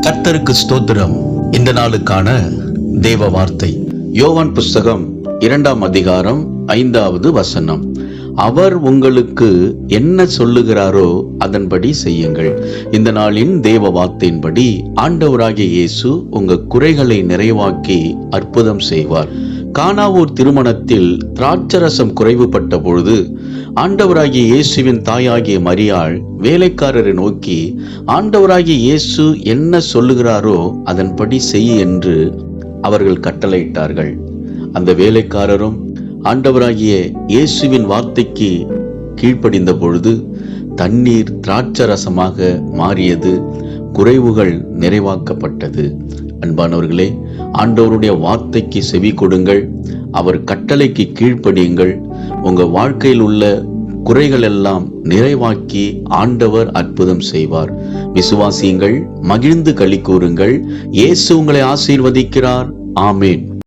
கர்த்தருக்கு ஸ்தோத்திரம். இந்த நாளுக்கான தேவ வார்த்தை யோவான் புஸ்தகம் 2ஆம் அதிகாரம் 5வது வசனம். அவர் உங்களுக்கு என்ன சொல்லுகிறாரோ அதன்படி செய்யுங்கள். இந்த நாளின் தேவ வார்த்தையின்படி ஆண்டவராகிய இயேசு உங்க குறைகளை நிறைவாக்கி அற்புதம் செய்வார். கானாவூர் திருமணத்தில் திராட்சரசம் குறைவுபட்ட பொழுது ஆண்டவராகிய இயேசுவின் தாயாகிய மரியாள் வேலைக்காரரை நோக்கி, ஆண்டவராகிய இயேசு என்ன சொல்லுகிறாரோ அதன்படி செய் என்று அவர்கள் கட்டளையிட்டார்கள். அந்த வேலைக்காரரும் ஆண்டவராகிய இயேசுவின் வார்த்தைக்கு கீழ்ப்படிந்த பொழுது தண்ணீர் திராட்சரசமாக மாறியது, குறைவுகள் நிறைவாக்கப்பட்டது. அன்பானவர்களே, ஆண்டவருடைய வார்த்தைக்கு செவி கொடுங்கள், அவர் கட்டளைக்கு கீழ்ப்படியுங்கள். உங்க வாழ்க்கையில் உள்ள குறைகள் எல்லாம் நிறைவாக்கி ஆண்டவர் அற்புதம் செய்வார். விசுவாசியுங்கள், மகிழ்ந்து களி கூறுங்கள். இயேசு உங்களை ஆசீர்வதிக்கிறார். ஆமேன்.